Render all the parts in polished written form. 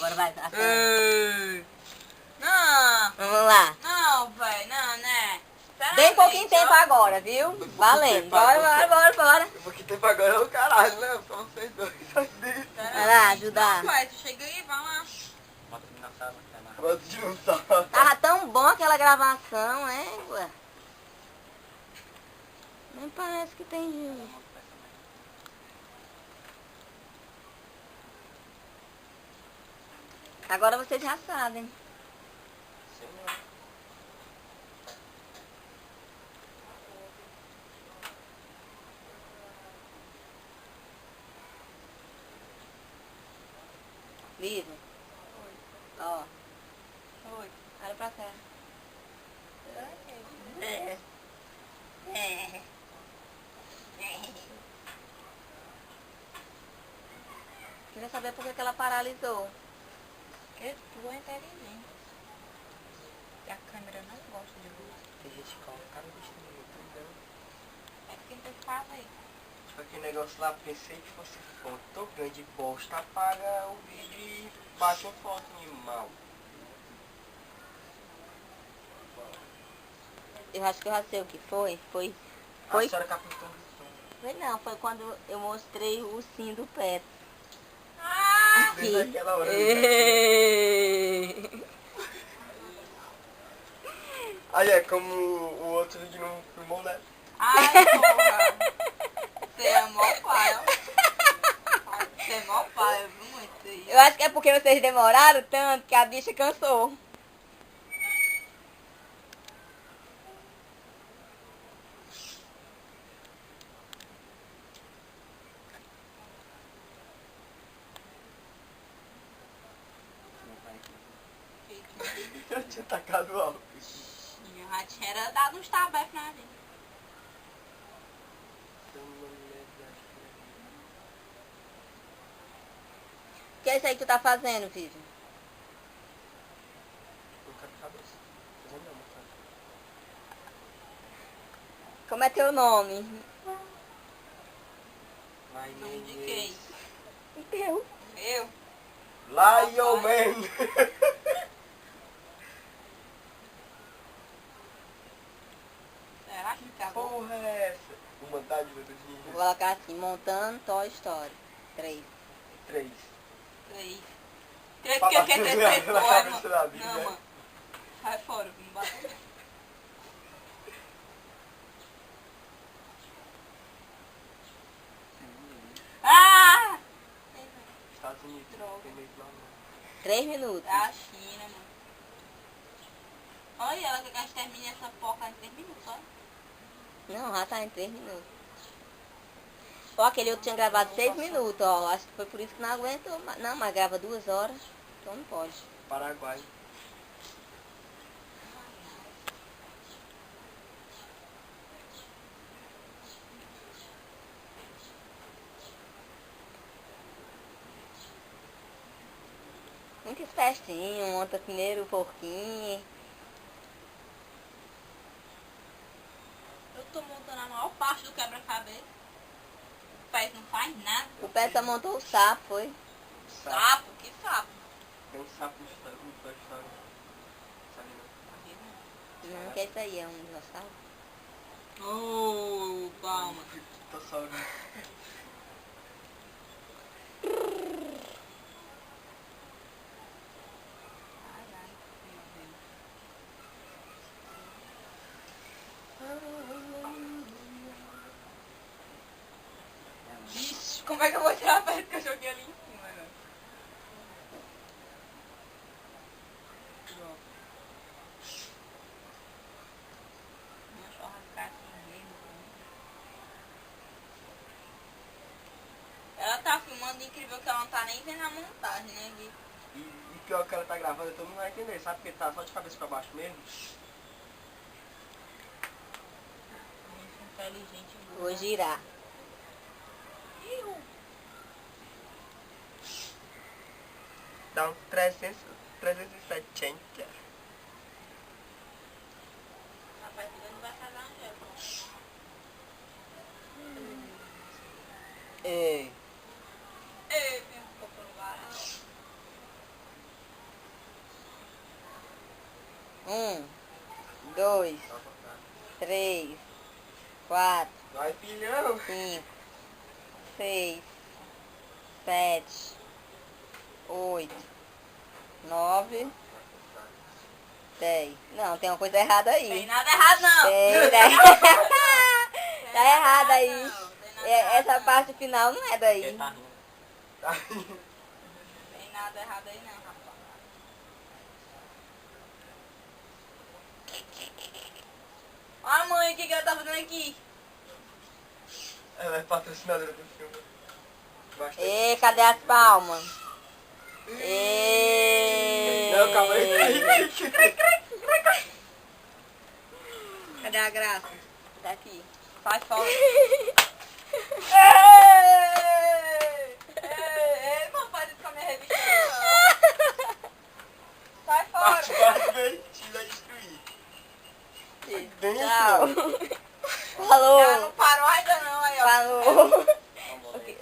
Agora vai, tá. Não, Vamos lá. não, velho, não, né? Bem pouquinho tempo agora, viu? Valendo. Bora. Um pouquinho tempo agora é o caralho, né? Só vocês dois aqui. Vai lá, ajudar. Não, pai, tu chega aí, vai lá. Bota o na sala, bota de não sala. Tava tão bom aquela gravação, hein, ué? Nem parece que tem gente. Agora vocês já sabem. Viva. Ó. Oi. Olha pra cá. Queria saber por que ela paralisou. Porque tu é inteligente. E a câmera não gosta de luz. Tem gente que coloca cara bicho nenhum, entendeu? É porque tu fala aí. Tipo aquele negócio lá, pensei que fosse fonte. Tô grande bosta, apaga o vídeo e bate uma foto animal. Eu acho que eu já sei o que foi. Foi A senhora capitou do som. Foi não, foi quando eu mostrei o ursinho do pé. Ah! Desde aquela hora. Aí é como o outro vídeo não filmou, né? Ai, porra. Você é mó pai, ó. Você é mó pai, viu, muito aí. Eu acho que é porque vocês demoraram tanto que a bicha cansou. Eu tinha tacado alto. Já tinha dado uns tabefes na gente. O que é isso aí que tu tá fazendo, filho? Não quero cabeça. Fazendo não, moçada. Como é teu nome? Nome de quem? Teu. Eu? Lion Man! Será que acabou? Porra é essa? Uma tá de Vou verdade. colocar assim, montando Toy Story 3. 3. Três. Três porque quer ter três Na fora, cabeça mano. da vida, Não, né? mano. Sai fora, não bate. Ah! Estados Unidos. Droga. Tem meio que lá não. 3 minutos. É a China, mano. Olha, ela quer que a gente termine essa porca em 3 minutos, olha. Não, já tá em 3 minutos. Ó, aquele outro tinha gravado 6 minutos, ó. Acho que foi por isso que não aguentou. Não, mas grava 2 horas. Então não pode. Paraguai. Muito espertinho, monta primeiro o porquinho. Eu tô montando a maior parte do quebra-cabeça. O pé não faz nada. O pé só montou o sapo, foi? Sapo, que sapo? Tem um sapo no Toy Story. Sabe não? Não, que isso aí é um dinossauro. Oh, calma. Dinossauro. Ai, ai, meu Deus. Vixe, como é que eu vou tirar a pedra que eu joguei ali em cima, né? Pronto. Minha churrascaria mesmo. Ela tá filmando incrível que ela não tá nem vendo a montagem, né, Gui? E pior que ela tá gravando, todo mundo vai entender, sabe? Porque tá só de cabeça pra baixo mesmo. Muito inteligente. Vou girar. Iu. Dá uns 370. Rapaz, tu não vai casar, Angélica. É. Ei, meu, ficou no varal. 1, 2, 3, 4, Vai, filhão. 5, 6, 7, 8, 9, 10. Não, tem uma coisa errada Tem aí. nada errado, não. Tem, Tem tá errado nada aí. não, tem nada errado Essa não. parte final não é daí. Tá rindo. Tá rindo. Tem nada errado aí, não, rapaz. Olha a mãe, o que ela tá fazendo aqui? Ela é patrocinadora do filme. Bastante. E cadê as palmas? E... Não, calma aí. Cadê a graça? Daqui. Faz fora. Ei, não faz isso com a minha revista, não. Sai fora. Parte divertida a destruir. Bem Tchau. assim. Falou. Ela não parou ainda não, aí ó. Falou.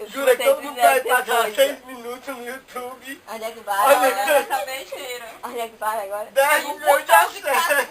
Jura que todo mundo vai pagar pagar 6 minutos no YouTube. Onde é que vai? Olha Olha essa besteira. Onde é que vai agora? 10 milhões de acessos.